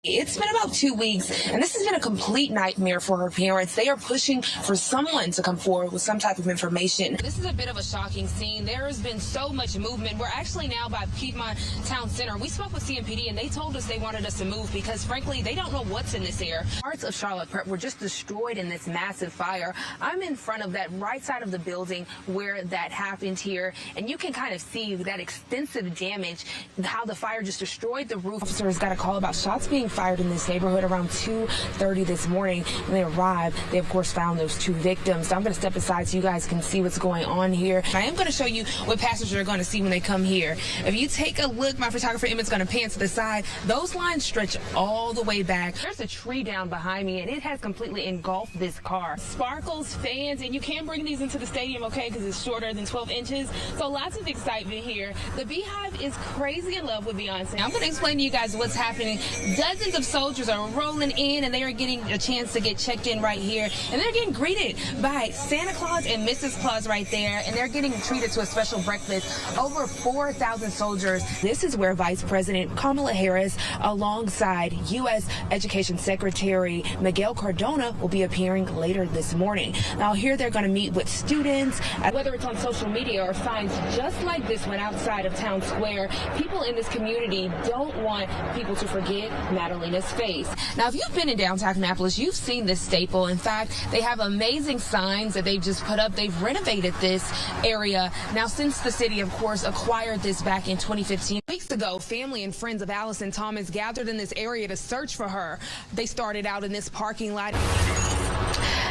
It's been about 2 weeks, and this has been a complete nightmare for her parents. They are pushing for someone to come forward with some type of information. This is a bit of a shocking scene. There has been so much movement. We're actually now by Piedmont Town Center. We spoke with CMPD, and they told us they wanted us to move because, frankly, they don't know what's in this air. Parts of Charlotte Prep were just destroyed in this massive fire. I'm in front of that right side of the building where that happened here, and you can kind of see that extensive damage, how the fire just destroyed the roof. Officers got a call about shots being fired in this neighborhood around 2:30 this morning. When they arrived, they of course found those 2 victims. So I'm going to step aside so you guys can see what's going on here. I am going to show you what passengers are going to see when they come here. If you take a look, my photographer Emmett's going to pan to the side. Those lines stretch all the way back. There's a tree down behind me, and it has completely engulfed this car. Sparkles, fans, and you can bring these into the stadium, okay, because it's shorter than 12 inches. So lots of excitement here. The Beehive is crazy in love with Beyonce. I'm going to explain to you guys what's happening. Dozens of soldiers are rolling in, and they are getting a chance to get checked in right here, and they're getting greeted by Santa Claus and Mrs. Claus right there, and they're getting treated to a special breakfast. Over 4,000 soldiers. This is where Vice President Kamala Harris, alongside U.S. Education Secretary Miguel Cardona, will be appearing later this morning. Now here they're going to meet with students, whether it's on social media or signs just like this one outside of Town Square. People in this community don't want people to forget Madalena's face. Now, if you've been in downtown Annapolis, you've seen this staple. In fact, they have amazing signs that they've just put up. They've renovated this area. Now, since the city, of course, acquired this back in 2015. Weeks ago, family and friends of Allison Thomas gathered in this area to search for her. They started out in this parking lot.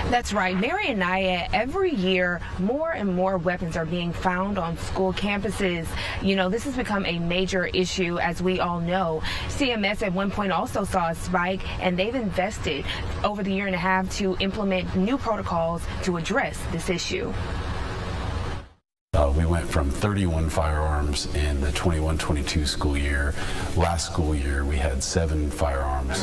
That's right, Mary and Naya, every year more and more weapons are being found on school campuses. You know, this has become a major issue, as we all know. CMS at one point also saw a spike, and they've invested over the year and a half to implement new protocols to address this issue. We went from 31 firearms in the 21-22 school year. Last school year, we had 7 firearms.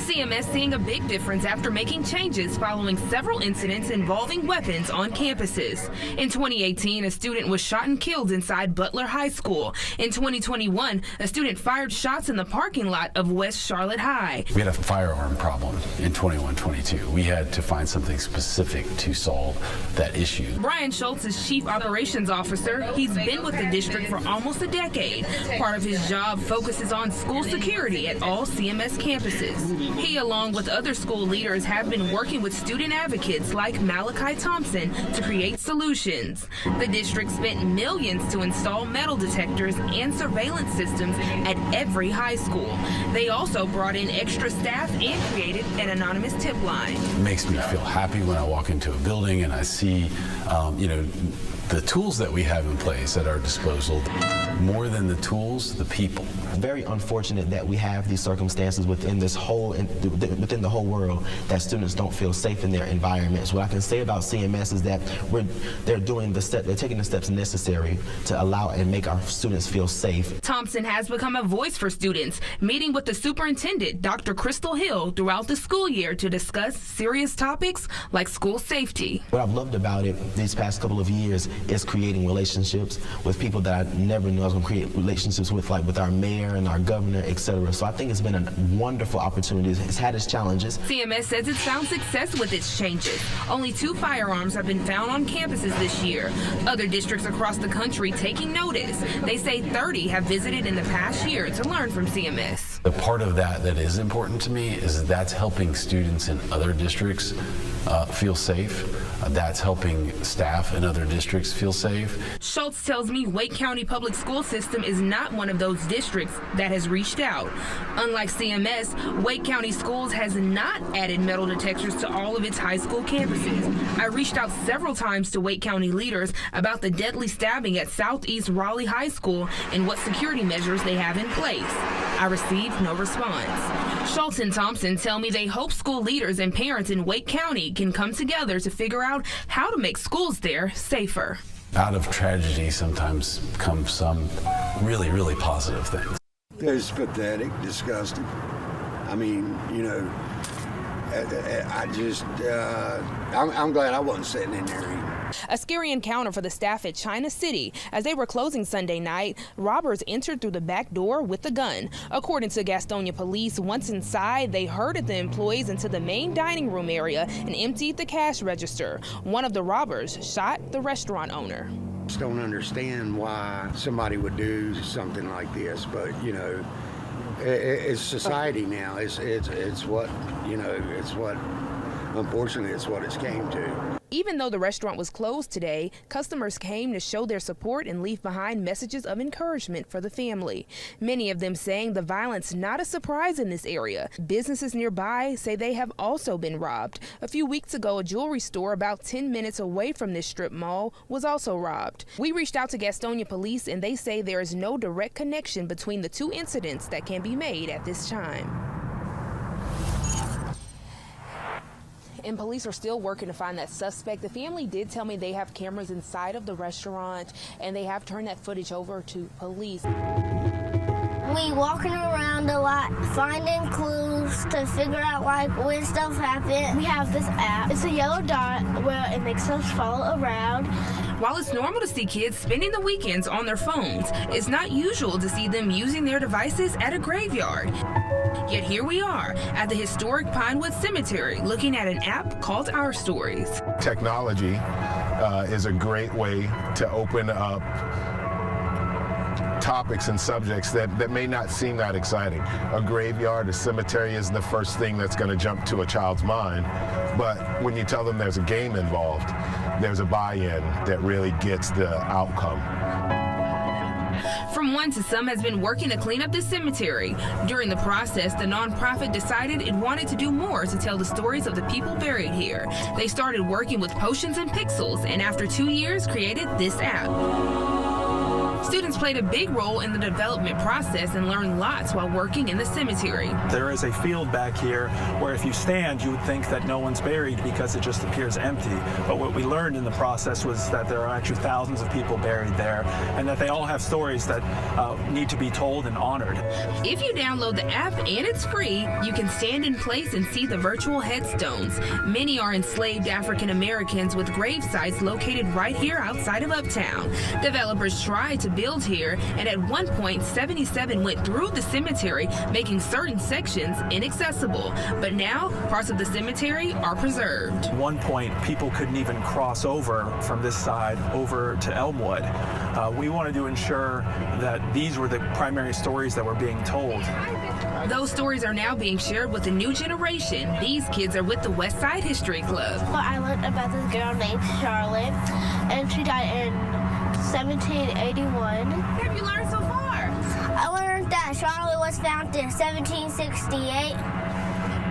CMS seeing a big difference after making changes following several incidents involving weapons on campuses. In 2018, a student was shot and killed inside Butler High School. In 2021, a student fired shots in the parking lot of West Charlotte High. We had a firearm problem in 21-22. We had to find something specific to solve that issue. Brian Schultz is Chief Operations Officer. He's been with the district for almost a decade. Part of his job focuses on school security at all CMS campuses. He, along with other school leaders, have been working with student advocates like Malachi Thompson to create solutions. The district spent millions to install metal detectors and surveillance systems at every high school. They also brought in extra staff and created an anonymous tip line. It makes me feel happy when I walk into a building and I see, the tools that we have in place at our disposal. More than the tools, the people. Very unfortunate that we have these circumstances within the whole world that students don't feel safe in their environments. What I can say about CMS is that they're taking the steps necessary to allow and make our students feel safe. Thompson has become a voice for students, meeting with the superintendent, Dr. Crystal Hill, throughout the school year to discuss serious topics like school safety. What I've loved about it these past couple of years is creating relationships with people that I never knew I was going to create relationships with, like with our mayor and our governor, etc. So I think it's been a wonderful opportunity. It's had its challenges. CMS says it's found success with its changes. Only 2 firearms have been found on campuses this year. Other districts across the country taking notice. They say 30 have visited in the past year to learn from CMS. The part of that is important to me is that's helping students in other districts feel safe. That's helping staff in other districts feel safe. Schultz tells me Wake County Public School System is not one of those districts that has reached out. Unlike CMS, Wake County Schools has not added metal detectors to all of its high school campuses. I reached out several times to Wake County leaders about the deadly stabbing at Southeast Raleigh High School and what security measures they have in place. I received no response. Schultz and Thompson tell me they hope school leaders and parents in Wake County can come together to figure out how to make schools there safer. Out of tragedy sometimes come some really, really positive things. It's pathetic, disgusting. I mean, I'm glad I wasn't sitting in there eating. A scary encounter for the staff at China City. As they were closing Sunday night, robbers entered through the back door with a gun. According to Gastonia police, once inside, they herded the employees into the main dining room area and emptied the cash register. One of the robbers shot the restaurant owner. Just don't understand why somebody would do something like this, but you know, it's society now. It's what, you know, it's what, unfortunately, it's what it's came to. Even though the restaurant was closed today, customers came to show their support and leave behind messages of encouragement for the family. Many of them saying the violence not a surprise in this area. Businesses nearby say they have also been robbed. A few weeks ago, a jewelry store about 10 minutes away from this strip mall was also robbed. We reached out to Gastonia police and they say there is no direct connection between the two incidents that can be made at this time. And police are still working to find that suspect. The family did tell me they have cameras inside of the restaurant and they have turned that footage over to police. We walking around a lot, finding clues to figure out like when stuff happened. We have this app. It's a yellow dot where it makes us follow around. While it's normal to see kids spending the weekends on their phones, it's not usual to see them using their devices at a graveyard. Yet here we are at the historic Pinewood Cemetery looking at an app called Our Stories. Technology is a great way to open up topics and subjects that may not seem that exciting. A graveyard, a cemetery isn't the first thing that's going to jump to a child's mind, but when you tell them there's a game involved, there's a buy-in that really gets the outcome. From One to Some has been working to clean up this cemetery. During the process, the nonprofit decided it wanted to do more to tell the stories of the people buried here. They started working with potions and pixels, and after 2 years, created this app. Students played a big role in the development process and learned lots while working in the cemetery. There is a field back here where if you stand, you would think that no one's buried because it just appears empty. But what we learned in the process was that there are actually thousands of people buried there and that they all have stories that need to be told and honored. If you download the app and it's free, you can stand in place and see the virtual headstones. Many are enslaved African Americans with grave sites located right here outside of Uptown. Developers tried to build here, and at one point 77 went through the cemetery, making certain sections inaccessible. But now parts of the cemetery are preserved. At one point, people couldn't even cross over from this side over to Elmwood. We wanted to ensure that these were the primary stories that were being told. Those stories are now being shared with the new generation. These kids are with the West Side History Club. Well, I learned about this girl named Charlotte, and she died in 1781. What have you learned so far? I learned that Charlotte was founded in 1768.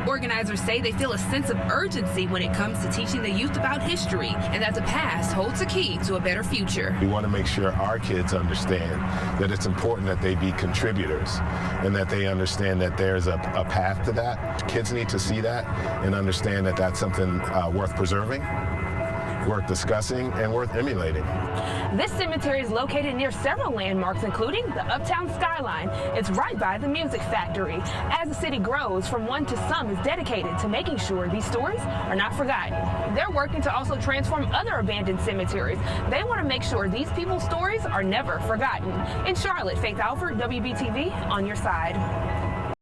Organizers say they feel a sense of urgency when it comes to teaching the youth about history and that the past holds a key to a better future. We want to make sure our kids understand that it's important that they be contributors and that they understand that there's a path to that. Kids need to see that and understand that that's something worth preserving, worth discussing, and worth emulating. This cemetery is located near several landmarks, including the Uptown skyline. It's right by the Music Factory. As the city grows, From One to Some is dedicated to making sure these stories are not forgotten. They're working to also transform other abandoned cemeteries. They want to make sure these people's stories are never forgotten. In Charlotte, Faith Alford, WBTV, on your side.